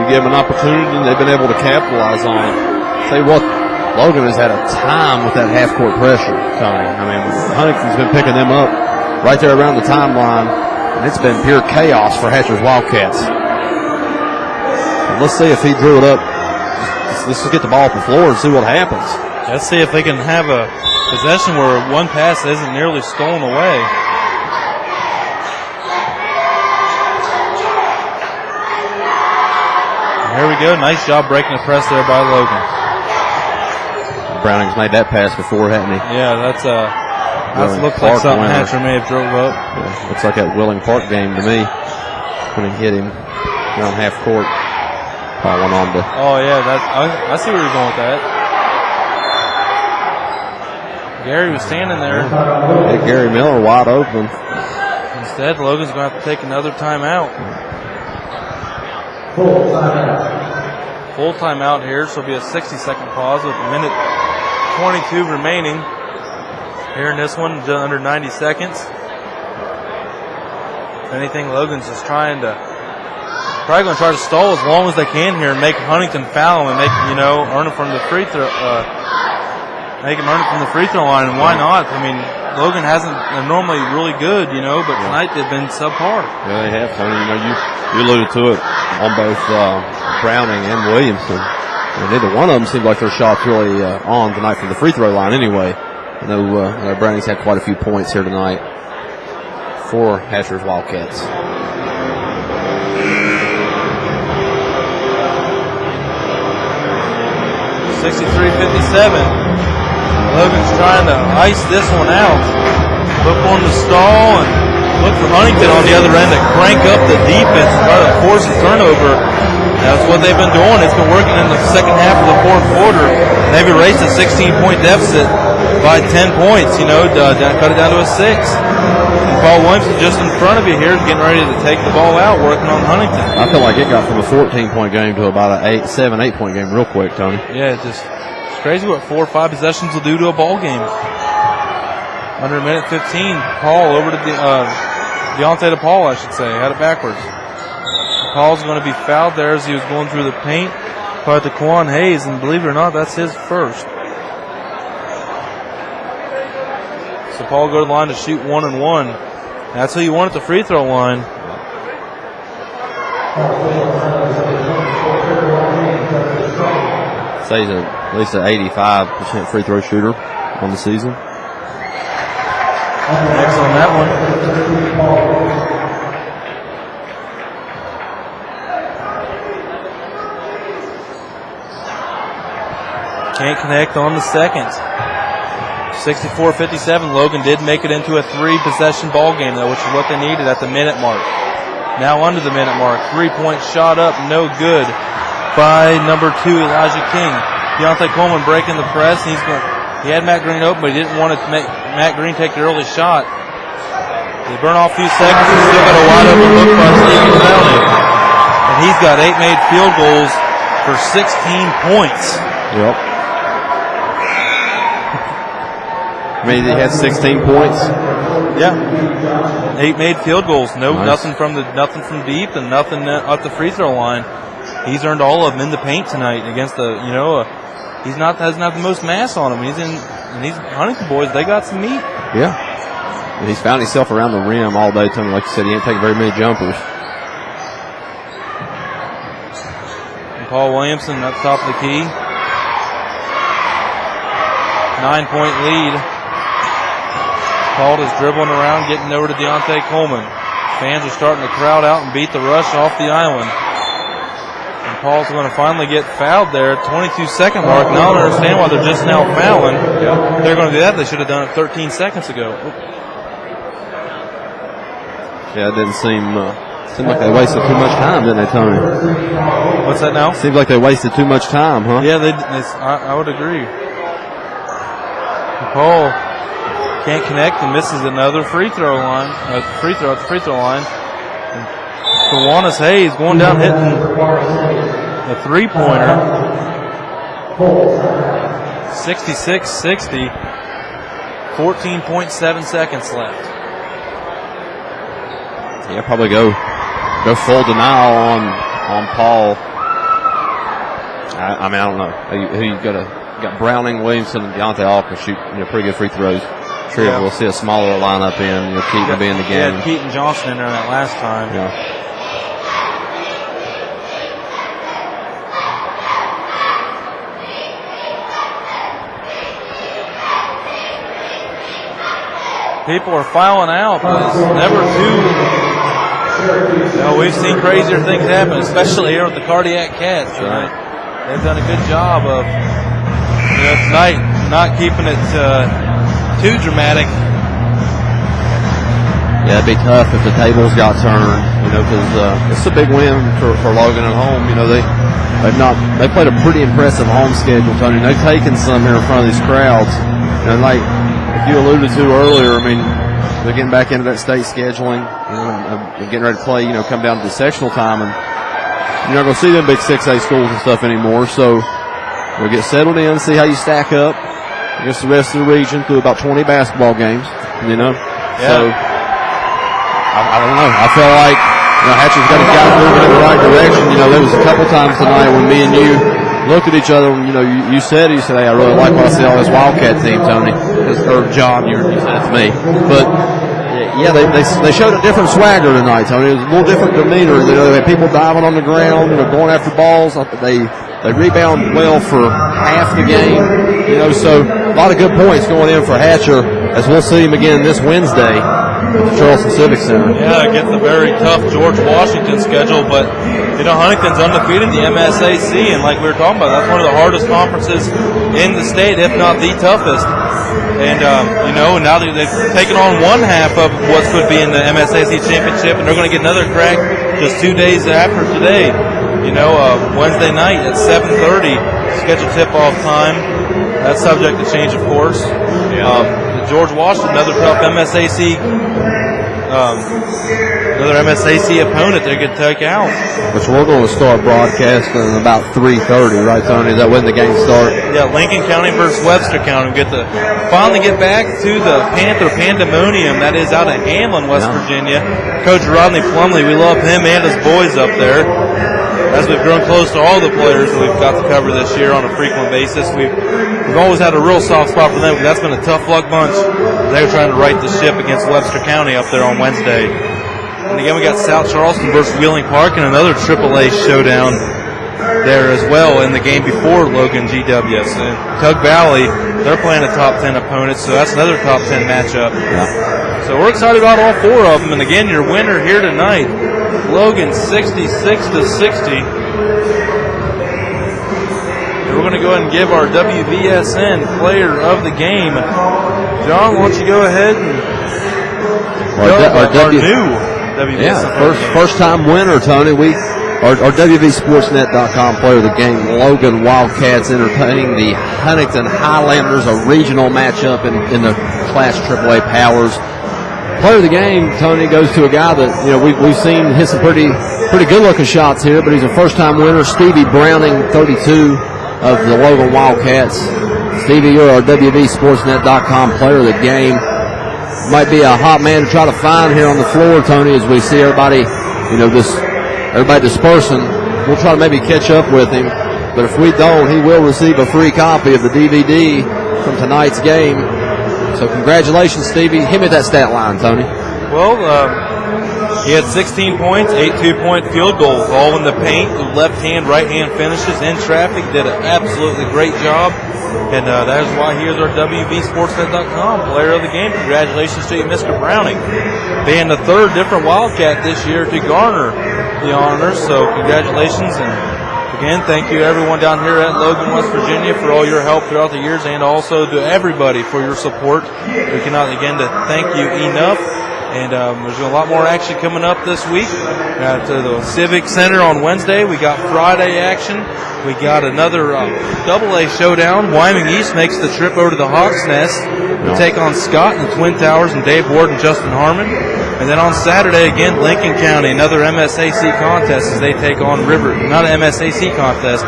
give them an opportunity, and they've been able to capitalize on it. Tell you what, Logan has had a time with that half-court pressure, Tony. I mean, Huntington's been picking them up right there around the timeline, and it's been pure chaos for Hatcher's Wildcats. And let's see if he drew it up. Let's just get the ball off the floor and see what happens. Let's see if they can have a possession where one pass isn't nearly stolen away. Here we go. Nice job breaking the press there by Logan. Browning's made that pass before, hasn't he? Yeah, that looks like something Hatcher may have drove up. Yeah, looks like that Willing Park game to me when he hit him around half court. Paul went on to. Oh, yeah, I see where you're going with that. Gary was standing there. Yeah, Gary Miller wide open. Instead, Logan's going to have to take another timeout. Full timeout here, so it'll be a 60-second pause with a minute 22 remaining. Here in this one, under 90 seconds. If anything, Logan's just probably going to try to stall as long as they can here and make Huntington foul and make, earn it from the free throw. Make him earn it from the free throw line, and why not? I mean, Logan they're normally really good, but tonight they've been subpar. Yeah, they have, Tony. You alluded to it on both Browning and Williamson. And neither one of them seemed like their shots really on tonight from the free throw line anyway. I know Browning's had quite a few points here tonight for Hatcher's Wildcats. .63-57. Logan's trying to ice this one out. Look on the stall and look for Huntington on the other end to crank up the defense and try to force a turnover. That's what they've been doing. It's been working in the second half of the fourth quarter. They've erased a 16-point deficit by 10 points, cut it down to a 6. And Paul Williamson just in front of you here, getting ready to take the ball out, working on Huntington. I feel like it got from a 14-point game to about a 7-8-point game real quick, Tony. Yeah, it's crazy what 4 or 5 possessions will do to a ball game. Under a minute 15, Paul over to Deontay to Paul, I should say. Had it backwards. Paul's going to be fouled there as he was going through the paint. Caught to Quan Hayes, and believe it or not, that's his first. So Paul go to the line to shoot 1 and 1. That's who you want at the free throw line. Say he's at least an 85% free throw shooter on the season. Next on that one. Can't connect on the second. 64-57. Logan did make it into a 3-possession ball game, though, which is what they needed at the minute mark. Now under the minute mark. 3-point shot up, no good by number 2, Elijah King. Deontay Coleman breaking the press. He had Matt Green open, but he didn't want to make Matt Green take the early shot. They burn off a few seconds. He's still got a wide open look by Stevie Browning. And he's got 8 made field goals for 16 points. Yep. I mean, he had 16 points. Yeah. 8 made field goals. Nice. Nothing from deep and nothing at the free throw line. He's earned all of them in the paint tonight against the, doesn't have the most mass on him. These Huntington boys, they got some meat. Yeah. And he's found himself around the rim all day, Tony. Like you said, he ain't taking very many jumpers. And Paul Williamson at the top of the key. 9-point lead. Paul is dribbling around, getting over to Deontay Coleman. Fans are starting to crowd out and beat the rush off the island. And Paul's going to finally get fouled there at 22-second mark. Now I don't understand why they're just now fouling. If they're going to do that, they should have done it 13 seconds ago. Yeah, it didn't seemed like they wasted too much time, didn't they, Tony? What's that now? Seems like they wasted too much time, huh? Yeah, I would agree. And Paul can't connect and misses another free throw line. Free throw at the free throw line. Kawanis Hayes going down hitting a 3-pointer. 66-60. 14.7 seconds left. Yeah, probably go full denial on Paul I mean, I don't know who you got. Browning, Williamson, and Deontay Alker shoot pretty good free throws. Sure, Yeah. we'll see a smaller lineup in. Keaton will be in the game. Yeah, Keaton Johnson in there that last time. Yeah. People are filing out, but it's never too. We've seen crazier things happen, especially here with the Cardiac Cats. Right. They've done a good job of tonight not keeping it too dramatic. Yeah, it'd be tough if the tables got turned, because it's a big win for Logan at home. They played a pretty impressive home schedule, Tony. They've taken some here in front of these crowds, and like you alluded to earlier, I mean, they're getting back into that state scheduling, and getting ready to play, come down to the sectional time, and you're not going to see them big 6A schools and stuff anymore. So we'll get settled in, see how you stack up against the rest of the region through about 20 basketball games, Yeah. So I don't know. I feel like Hatcher's got moving in the right direction. There was a couple times tonight when me and you looked at each other, and you said, hey, I really like what I see on this Wildcat team, Tony, or John. You said it's me, but yeah, they showed a different swagger tonight, Tony. It was a little different demeanor. They had people diving on the ground, going after balls. They rebound well for half the game, so a lot of good points going in for Hatcher, as we'll see him again this Wednesday at the Charleston Civic Center. Yeah, against the very tough George Washington schedule, but Huntington's undefeated in the MSAC, and like we were talking about, that's one of the hardest conferences in the state, if not the toughest. And now they've taken on one half of what could be in the MSAC championship, and they're going to get another crack just 2 days after today. Wednesday night at 7:30, scheduled tip-off time. That's subject to change, of course. The George Washington, another tough MSAC opponent they could take out. Which we're going to start broadcasting about 3:30, right, Tony? Is that when the game starts? Yeah, Lincoln County versus Webster County. We finally get back to the Panther Pandemonium that is out of Hamlin, West Virginia. Coach Rodney Plumley, we love him and his boys up there. As we've grown close to all the players that we've got to cover this year on a frequent basis, we've always had a real soft spot for them because that's been a tough luck bunch. They're trying to right the ship against Webster County up there on Wednesday. And again, we got South Charleston versus Wheeling Park and another AAA showdown there as well in the game before Logan GWS. And Tug Valley, they're playing a top 10 opponent, so that's another top 10 matchup. Yeah. So we're excited about all four of them. And again, your winner here tonight, Logan 66-60. And we're going to go ahead and give our WVSN player of the game. John, why don't you go ahead and our new WVSN first time winner, Tony. Our wvsportsnet.com player of the game, Logan Wildcats, entertaining the Huntington Highlanders, a regional matchup in the Class AAA Powers. Player of the game, Tony, goes to a guy that we've seen hit some pretty good looking shots here, but he's a first time winner, Stevie Browning, 32 of the Logan Wildcats. Stevie, you're our wvsportsnet.com player of the game. Might be a hot man to try to find here on the floor, Tony, as we see everybody, everybody dispersing. We'll try to maybe catch up with him, but if we don't, he will receive a free copy of the DVD from tonight's game. So congratulations, Stevie. Hit me at that stat line, Tony. Well, he had 16 points, 8 two-point field goals, all in the paint, left-hand, right-hand finishes in traffic. Did an absolutely great job, and that is why he is our wvsportsnet.com player of the game. Congratulations to you, Mr. Browning. Being the third different Wildcat this year to garner the honors, so congratulations. And again, thank you everyone down here at Logan, West Virginia for all your help throughout the years, and also to everybody for your support. We cannot, again, to thank you enough. And there's a lot more action coming up this week. To the Civic Center on Wednesday. We got Friday action. We got another AA showdown. Wyoming East makes the trip over to the Hawks Nest to take on Scott and the Twin Towers and Dave Ward and Justin Harmon. And then on Saturday, again, Lincoln County, another MSAC contest as they take on River. Not an MSAC contest.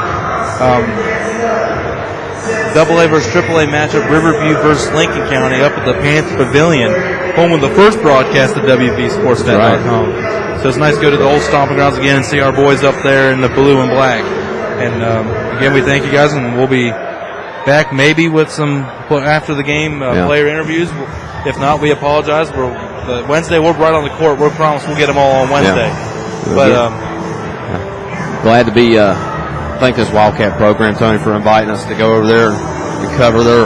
AA versus AAA matchup, Riverview versus Lincoln County up at the Panther Pavilion, home of the first broadcast at WVSportsnet.com. So it's nice to go to the old stomping grounds again and see our boys up there in the blue and black. And again, we thank you guys, and we'll be back maybe with some after the game player interviews. If not, we apologize. Wednesday, we're right on the court. We promise we'll get them all on Wednesday. Yeah. But glad to be thank this Wildcat program, Tony, for inviting us to go over there and cover their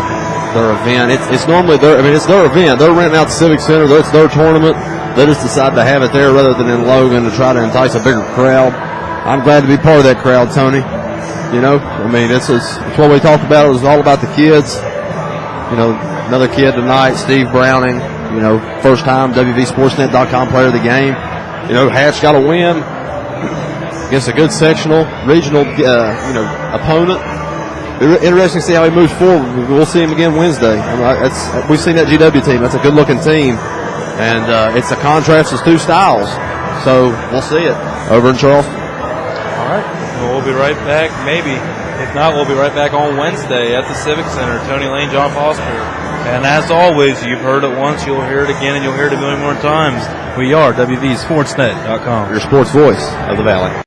event. It's normally it's their event. They're renting out the Civic Center. It's their tournament. They just decided to have it there rather than in Logan to try to entice a bigger crowd. I'm glad to be part of that crowd, Tony. You know, I mean, it's what we talked about. It was all about the kids. You know, another kid tonight, Steve Browning. You know, first time wvsportsnet.com player of the game. You know, Hatch got a win against a good sectional, regional, opponent. Interesting to see how he moves forward. We'll see him again Wednesday. We've seen that GW team. That's a good-looking team. And it's a contrast of two styles. So we'll see it over in Charleston. All right. Well, we'll be right back, maybe. If not, we'll be right back on Wednesday at the Civic Center. Tony Lane, John Foster. And as always, you've heard it once, you'll hear it again, and you'll hear it a million more times. We are wvsportsnet.com. Your sports voice of the Valley.